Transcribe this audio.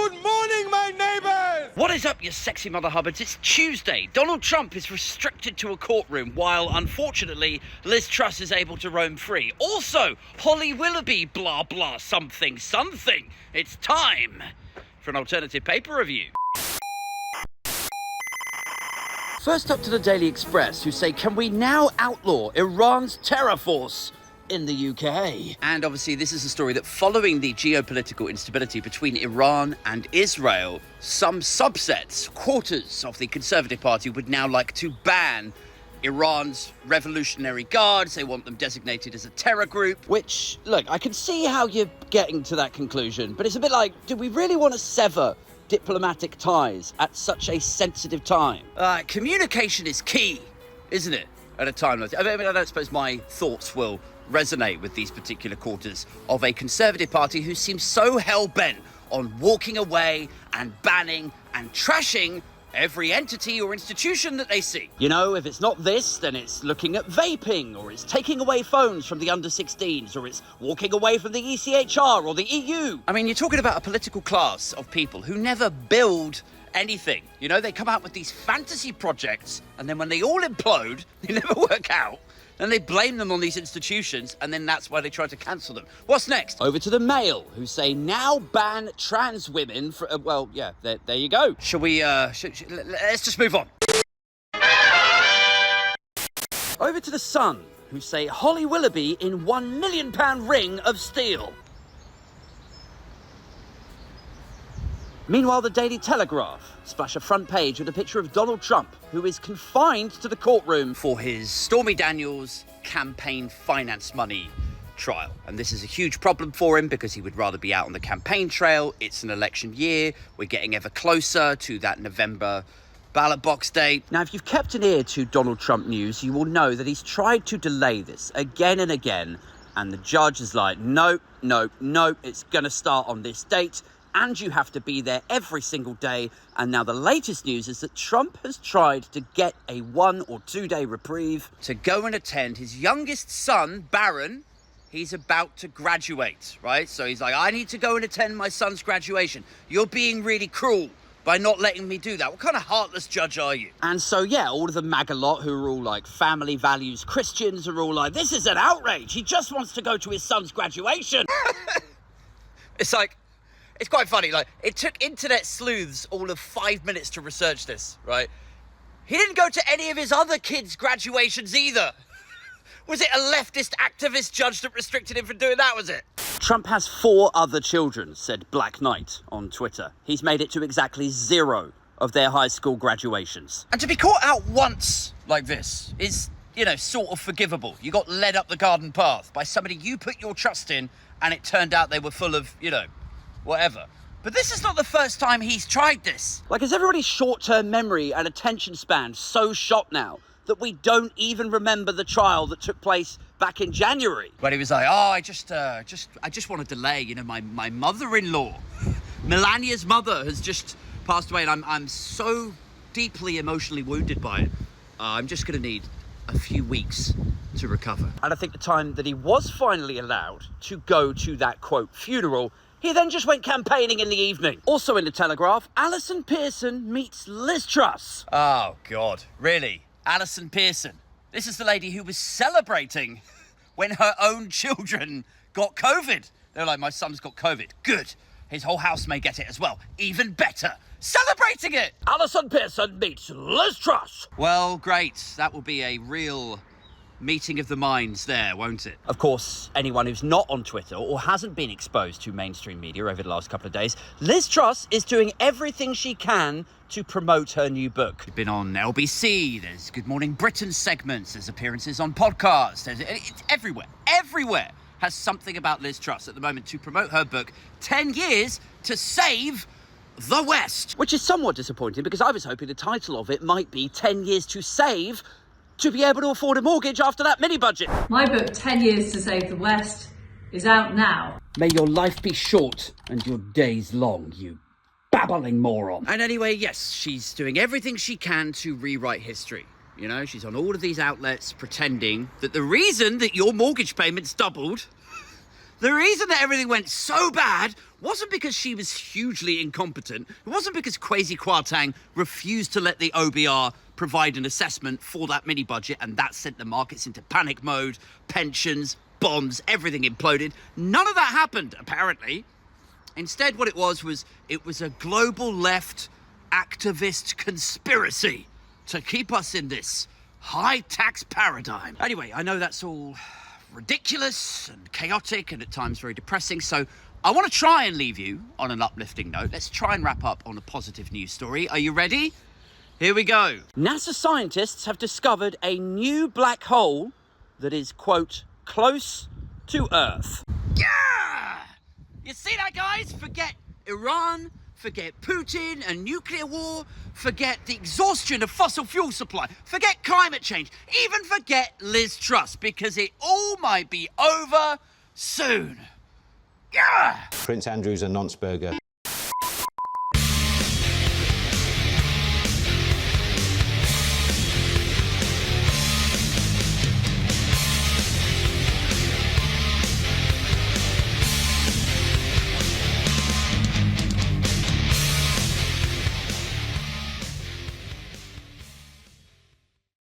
Good morning, my neighbors! What is up, you sexy mother hubbards? It's Tuesday. Donald Trump is restricted to a courtroom while, unfortunately, Liz Truss is able to roam free. Also, Holly Willoughby, blah, blah, something, something. It's time for an alternative paper review. First up to the Daily Express, who say, can we now outlaw Iran's terror force in the UK? And obviously this is a story that following the geopolitical instability between Iran and Israel, some subsets, quarters of the Conservative Party would now like to ban Iran's Revolutionary Guards. They want them designated as a terror group. Which, look, I can see how you're getting to that conclusion, but it's a bit like, do we really want to sever diplomatic ties at such a sensitive time? Communication is key, isn't it? At a time like that. I mean, I don't suppose my thoughts will resonate with these particular quarters of a Conservative Party who seems so hell-bent on walking away and banning and trashing every entity or institution that they see. You know, if it's not this, then it's looking at vaping, or it's taking away phones from the under-16s, or it's walking away from the ECHR or the EU. I mean, you're talking about a political class of people who never build anything. You know, they come out with these fantasy projects, and then when they all implode, they never work out. Then they blame them on these institutions, and then that's why they try to cancel them. What's next? Over to the Mail, who say, now ban trans women for... well, yeah, there you go. Shall we, let's just move on. Over to the Sun, who say, Holly Willoughby in £1 million ring of steel. Meanwhile, the Daily Telegraph splash a front page with a picture of Donald Trump, who is confined to the courtroom for his Stormy Daniels campaign finance money trial. And this is a huge problem for him because he would rather be out on the campaign trail. It's an election year. We're getting ever closer to that November ballot box date. Now, if you've kept an ear to Donald Trump news, you will know that he's tried to delay this again and again. And the judge is like, nope, it's going to start on this date. And you have to be there every single day. And now the latest news is that Trump has tried to get a 1 or 2 day reprieve to go and attend his youngest son, Barron. He's about to graduate, right? So he's like, I need to go and attend my son's graduation. You're being really cruel by not letting me do that. What kind of heartless judge are you? And so, yeah, all of the MAGA lot who are all like family values Christians are all like, this is an outrage. He just wants to go to his son's graduation. It's like, it's quite funny, like, it took internet sleuths all of 5 minutes to research this, right? He didn't go to any of his other kids' graduations either. Was it a leftist activist judge that restricted him from doing that, was it? Trump has 4 other children, said Black Knight on Twitter. He's made it to exactly 0 of their high school graduations. And to be caught out once like this is, you know, sort of forgivable. You got led up the garden path by somebody you put your trust in, and it turned out they were full of, you know, whatever. But this is not the first time he's tried this. Like, is everybody's short-term memory and attention span so shot now that we don't even remember the trial that took place back in January? But he was like, oh, I just want to delay. You know, my mother-in-law, Melania's mother, has just passed away, and I'm so deeply emotionally wounded by it. I'm just going to need a few weeks to recover. And I think the time that he was finally allowed to go to that, quote, funeral, he then just went campaigning in the evening. Also in the Telegraph, Allison Pearson meets Liz Truss. Oh, God. Really? Allison Pearson. This is the lady who was celebrating when her own children got COVID. They were like, my son's got COVID. Good. His whole house may get it as well. Even better. Celebrating it! Allison Pearson meets Liz Truss. Well, great. That will be a real meeting of the minds there, won't it? Of course, anyone who's not on Twitter or hasn't been exposed to mainstream media over the last couple of days, Liz Truss is doing everything she can to promote her new book. She's been on LBC, there's Good Morning Britain segments, there's appearances on podcasts, it's everywhere. Everywhere has something about Liz Truss at the moment to promote her book, 10 Years to Save the West. Which is somewhat disappointing because I was hoping the title of it might be 10 Years to Save to be able to afford a mortgage after that mini-budget. My book, 10 Years to Save the West, is out now. May your life be short and your days long, you babbling moron. And anyway, yes, she's doing everything she can to rewrite history. You know, she's on all of these outlets pretending that the reason that your mortgage payments doubled, The reason that everything went so bad wasn't because she was hugely incompetent. It wasn't because Kwasi Kwarteng refused to let the OBR provide an assessment for that mini budget, and that sent the markets into panic mode, pensions, bonds, everything imploded. None of that happened, apparently. Instead, what it was a global left activist conspiracy to keep us in this high tax paradigm. Anyway, I know that's all ridiculous and chaotic and at times very depressing, so I want to try and leave you on an uplifting note. Let's try and wrap up on a positive news story. Are you ready? Here we go. NASA scientists have discovered a new black hole that is, quote, close to Earth. Yeah! You see that, guys? Forget Iran, forget Putin and nuclear war, forget the exhaustion of fossil fuel supply, forget climate change, even forget Liz Truss, because it all might be over soon. Yeah! Prince Andrew's a nonce burger.